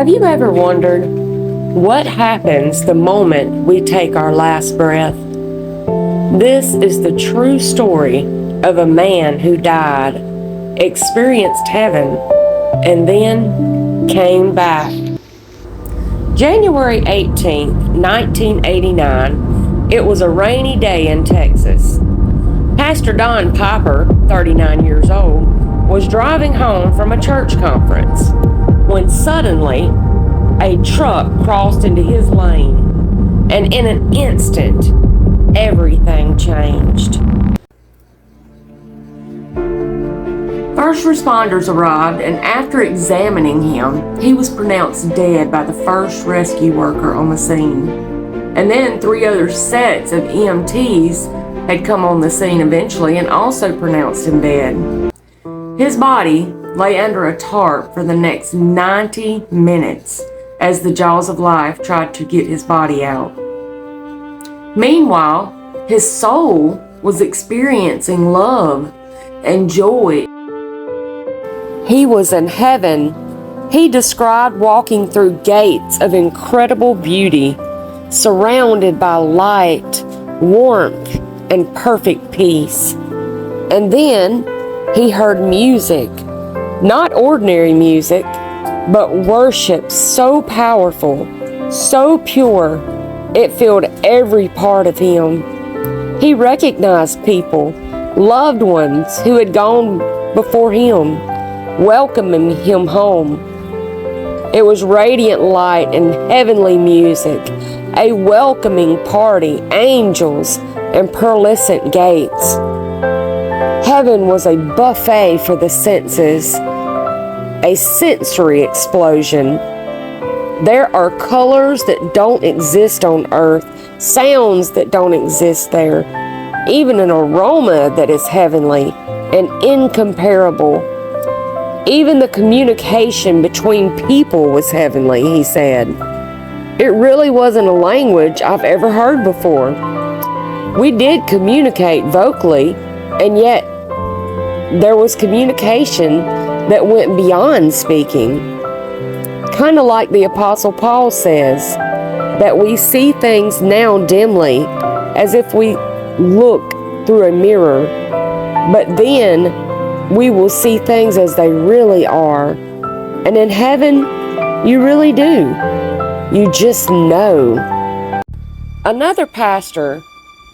Have you ever wondered what happens the moment we take our last breath? This is the true story of a man who died, experienced heaven, and then came back. January 18th, 1989, it was a rainy day in Texas. Pastor Don Piper, 39 years old, was driving home from a church conference when suddenly a truck crossed into his lane, and in an instant, everything changed. First responders arrived, and after examining him, he was pronounced dead by the first rescue worker on the scene. And then 3 other sets of EMTs had come on the scene eventually and also pronounced him dead. His body lay under a tarp for the next 90 minutes as the jaws of life tried to get his body out. Meanwhile, his soul was experiencing love and joy. He was in heaven. He described walking through gates of incredible beauty, surrounded by light, warmth, and perfect peace. And then he heard music, not ordinary music, but worship so powerful, so pure, it filled every part of him. He recognized people, loved ones who had gone before him, welcoming him home. It was radiant light and heavenly music, a welcoming party, angels, and pearlescent gates. Heaven was a buffet for the senses, a sensory explosion. There are colors that don't exist on earth, sounds that don't exist there, even an aroma that is heavenly and incomparable. Even the communication between people was heavenly, he said. It really wasn't a language I've ever heard before. We did communicate vocally, and yet there was communication that went beyond speaking. Kind of like the Apostle Paul says, that we see things now dimly, as if we look through a mirror, but then we will see things as they really are. And in heaven, you really do. You just know. Another pastor,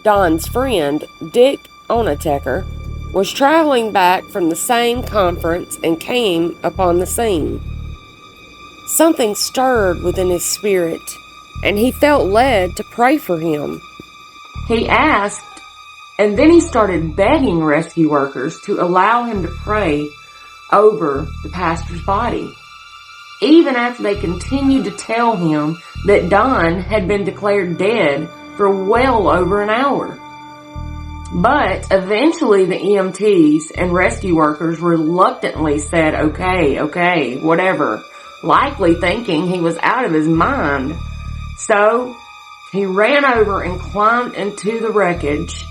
Don's friend, Dick Onatecker, was traveling back from the same conference and came upon the scene. Something stirred within his spirit, and he felt led to pray for him. He asked, and then he started begging rescue workers to allow him to pray over the pastor's body, even after they continued to tell him that Don had been declared dead for well over an hour. But eventually the EMTs and rescue workers reluctantly said, okay, whatever, likely thinking he was out of his mind. So he ran over and climbed into the wreckage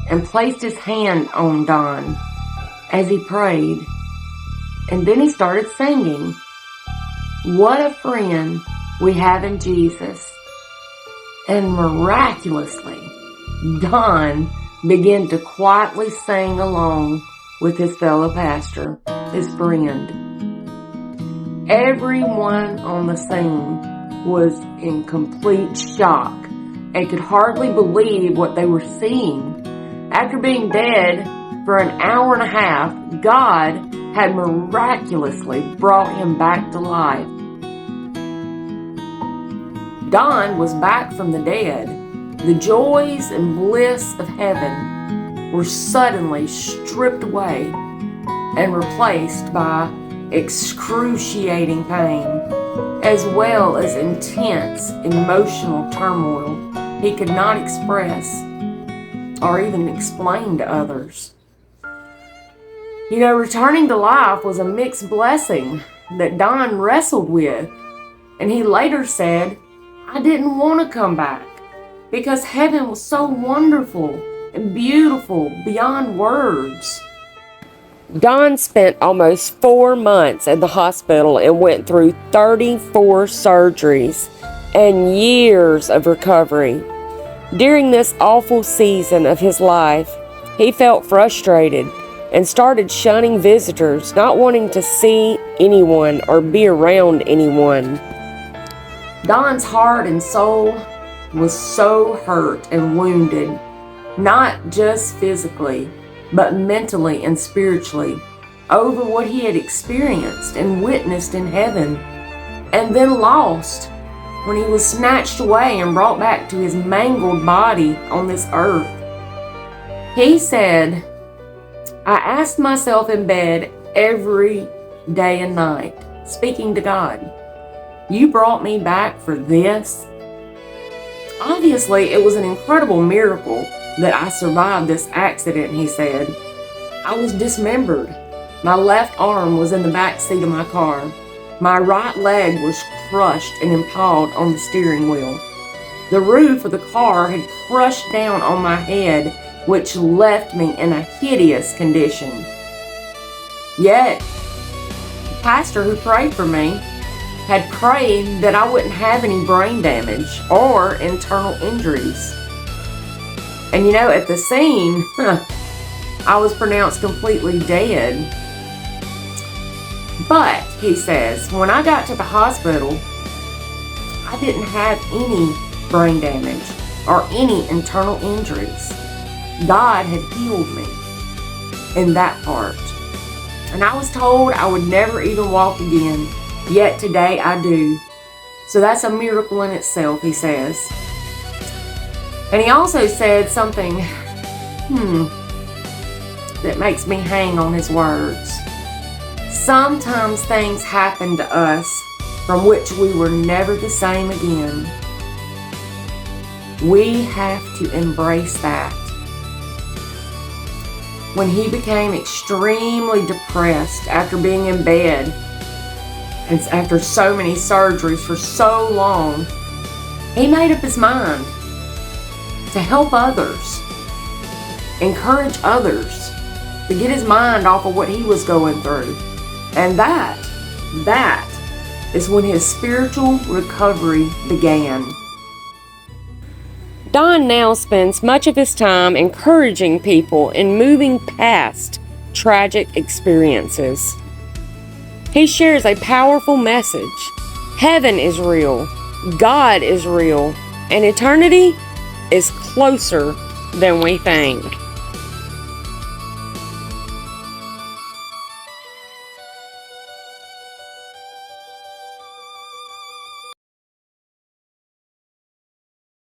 and placed his hand on Don as he prayed. And then he started singing, "What a friend we have in Jesus." And miraculously, Don began to quietly sing along with his fellow pastor, his friend. Everyone on the scene was in complete shock and could hardly believe what they were seeing. After being dead for an hour and a half, God had miraculously brought him back to life. Don was back from the dead. The joys and bliss of heaven were suddenly stripped away and replaced by excruciating pain, as well as intense emotional turmoil he could not express or even explain to others. Returning to life was a mixed blessing that Don wrestled with, and he later said, "I didn't want to come back because heaven was so wonderful and beautiful beyond words." Don spent almost 4 months at the hospital and went through 34 surgeries and years of recovery. During this awful season of his life, he felt frustrated and started shunning visitors, not wanting to see anyone or be around anyone. Don's heart and soul was so hurt and wounded, not just physically, but mentally and spiritually, over what he had experienced and witnessed in heaven, and then lost when he was snatched away and brought back to his mangled body on this earth. He said, "I asked myself in bed every day and night, speaking to God, 'You brought me back for this?'" Obviously, it was an incredible miracle that I survived this accident, he said. "I was dismembered. My left arm was in the back seat of my car. My right leg was crushed and impaled on the steering wheel. The roof of the car had crushed down on my head, which left me in a hideous condition. Yet, the pastor who prayed for me had prayed that I wouldn't have any brain damage or internal injuries. And you know, at the scene, I was pronounced completely dead. But," he says, "when I got to the hospital, I didn't have any brain damage or any internal injuries. God had healed me in that part. And I was told I would never even walk again, yet today I do. So that's a miracle in itself," he says. And he also said something, that makes me hang on his words. "Sometimes things happen to us from which we were never the same again. We have to embrace that." When he became extremely depressed after being in bed and after so many surgeries for so long, he made up his mind to help others, encourage others, to get his mind off of what he was going through. And that is when his spiritual recovery began. Don now spends much of his time encouraging people and moving past tragic experiences. He shares a powerful message. Heaven is real, God is real, and eternity is closer than we think.